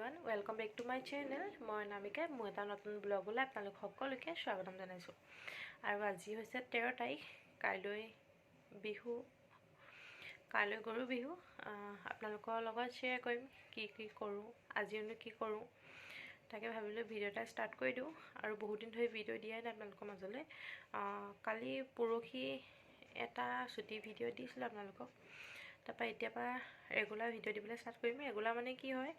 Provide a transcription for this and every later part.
Everyone welcome back to my channel. মই নামিকা। মই এটা নতুন ব্লগলৈ আপোনালোক সকলোকে স্বাগতম জনাইছোঁ। আৰু আজি হৈছে 13 তাৰিখ। কাইলৈ গৰু বিহু। আপোনালোকৰ লগত শ্বেয়াৰ কৰিম কি কৰোঁ, আজিনো কি কৰোঁ তাকে ভাবিলোঁ ভিডিঅ' এটা ষ্টাৰ্ট কৰি দিওঁ। আৰু বহুত দিন ধৰি ভিডিঅ' দিয়াই নাই আপোনালোকৰ মাজলৈ। কালি পৰহি এটা ছুটি ভিডিঅ' দিছিলোঁ আপোনালোকক। তাৰপৰা এতিয়াৰ পৰা ৰেগুলাৰ ভিডিঅ' দিবলৈ ষ্টাৰ্ট কৰিম। ৰেগুলাৰ মানে কি হয়,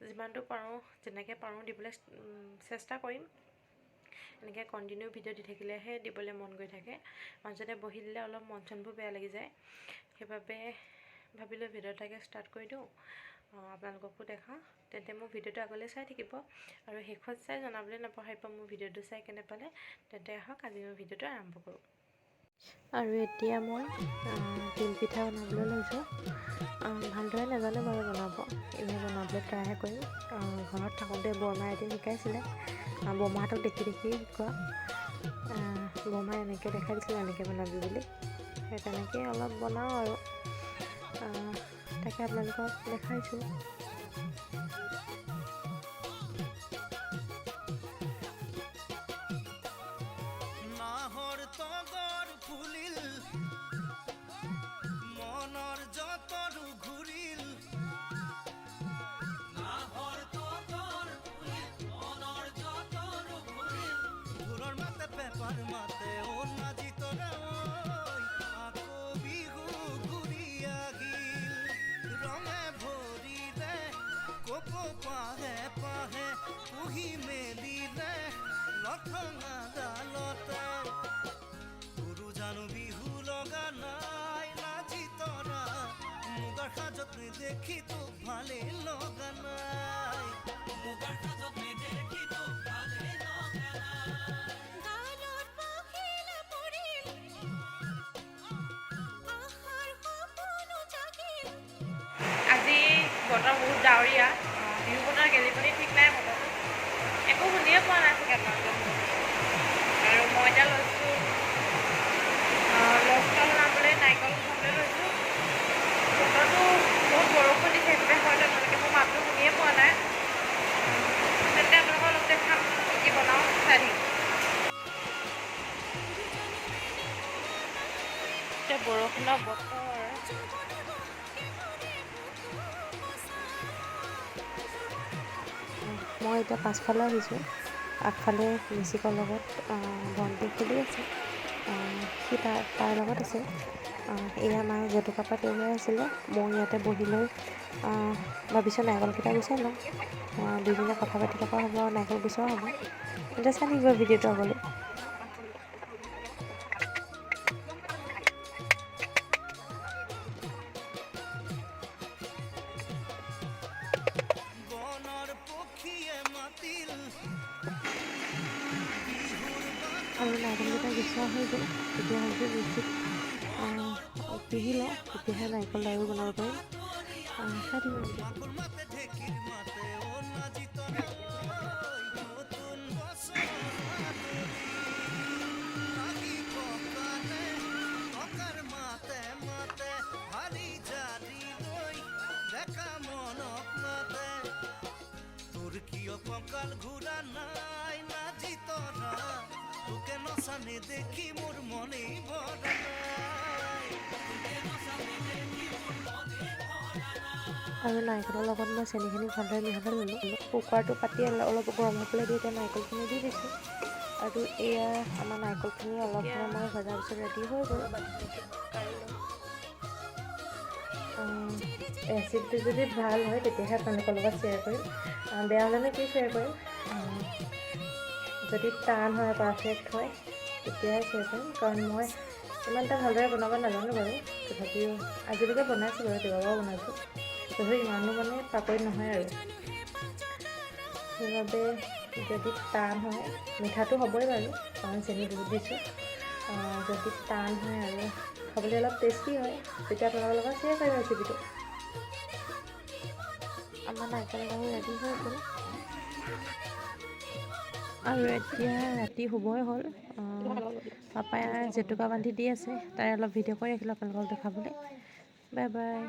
যিমানটো পাৰোঁ যেনেকৈ পাৰোঁ দিবলৈ চেষ্টা কৰিম। এনেকৈ কণ্টিনিউ ভিডিঅ' দি থাকিলেহে দিবলৈ মন গৈ থাকে। মাজতে বহি দিলে অলপ মন চনবোৰ বেয়া লাগি যায়। সেইবাবে ভাবিলোঁ ভিডিঅ' এটাকে ষ্টাৰ্ট কৰি দিওঁ, আপোনালোককো দেখাওঁ। তেন্তে মোৰ ভিডিঅ'টো আগলৈ চাই থাকিব আৰু শেষত চাই জনাবলৈ নাপাহৰিব মোৰ ভিডিঅ'টো চাই কেনে পালে। তেন্তে আহক আজি মই ভিডিঅ'টো আৰম্ভ কৰোঁ। আৰু এতিয়া মই তিল পিঠা বনাবলৈ লৈছোঁ। ভালদৰে নাজানো বাৰু বনাব, এনেই বনাবলৈ ট্ৰাইহে কৰিম। ঘৰত থাকোঁতে বৰমাই এদিন শিকাইছিলে। বৰমাহঁতক দেখি শিকোৱা। বৰমাই এনেকৈ দেখাই দিছিলে এনেকৈ বনাবি বুলি। সেই তেনেকৈয়ে অলপ বনাওঁ আৰু তাকে আপোনালোকক দেখাইছোঁ। পাহে পাহে পুহি মেলিলে লঠঙা ডালতে গৰু জানো বিহু লগা নাই নাচি তৰা মুগাৰ সাজত দেখি তোক ভালে লগা নাই মুগাৰ সাজত দেখি তোক ভালে লগা আজি বতৰ বহুত ডাৱৰীয়া। বিহু বতৰ গেলিপনি ঠিক নাই। বতৰটো একো শুনিয়ে পোৱা নাই চাগে আপোনালোকে। আৰু মই এতিয়া লৈছোঁ লচকল বনাবলৈ, নাৰিকল খাবলৈ লৈছোঁ। বতৰটো বহুত বৰষুণ দিছে, সেইবাবে হয়তো আপোনালোকে মোৰ মাতটো শুনিয়ে পোৱা নাই। তেন্তে আপোনালোকৰ অলপ দেখাম কি বনাওঁ, চাই থাকিম। এতিয়া বৰষুণৰ বতৰ। মই এতিয়া পাছফালে আহিছোঁ। আগফালে মিচিকৰ লগত ভণ্টি খেলি আছে। সি তাৰ লগত আছে। এয়া মায়ে জেতুকা পাত উলিয়াই আছিলে। মই ইয়াতে বহি লৈ ভাবিছোঁ নাৰিকলকেইটা গুচাই লওঁ। দুইজনীয়ে কথা পাতি থকা হ'ব আৰু নাৰিকল গুচোৱা হ'ব। এতিয়া চাই থাকিব ভিডিঅ'টো আগলৈ। আৰু নাৰিকলকেইটা গুচোৱা হৈ গ'ল। এতিয়া হৈছে মিক্সিত পিহি লওঁ, তেতিয়াহে নাৰিকল লাড়ু বনাব পাৰিম। চাই থাকিব কঁকাল ঘূৰা নাই নাজি তৰা তোকে নচানে দেখি মোৰ মনে ভৰা আৰু নাৰিকলৰ লগত মই চেনিখিনি ভালদৰে মিহলাই ল'লোঁ। কুকাৰটো পাতি অলপ গৰম হ'বলৈ দি এতিয়া নাৰিকলখিনি দি দিছোঁ। আৰু এয়া আমাৰ নাৰিকলখিনি অলপ সময় ভজাৰ পিছত ৰেডি হৈ গ'ল। ৰেচিপিটো যদি ভাল হয় তেতিয়াহে আপোনালোকৰ লগত শ্বেয়াৰ কৰিম। বেয়া হ'লেনো কি শ্বেয়াৰ কৰিম। যদি টান হয়, পাৰফেক্ট হয় তেতিয়াহে শ্বেয়াৰ কৰিম। কাৰণ মই ইমান এটা ভালদৰে বনাব নাজানো বাৰু। তথাপিও আজিলৈকে বনাইছোঁ বাৰু, কেইবাবাৰো বনাইছোঁ। তথাপিও ইমানো মানে পাকৈত নহয় আৰু। সেইবাবে যদি টান হয়, মিঠাটো হ'বই বাৰু কাৰণ চেনি বহুত দিছোঁ। যদি টান হয় আৰু খাবলৈ অলপ টেষ্টি হয় তেতিয়া আপোনালোকৰ লগত শ্বেয়াৰ কৰিম ৰেচিপিটো। আমাৰ নাৰিকল লাড়ু ৰেডি হৈ গ'ল। আৰু এতিয়া ৰাতি শুবই হ'ল। পাপাই জেতুকা বান্ধি দি আছে। তাৰে অলপ ভিডিঅ' কৰি ৰাখিলোঁ আপোনালোকক দেখাবলৈ। Bye bye.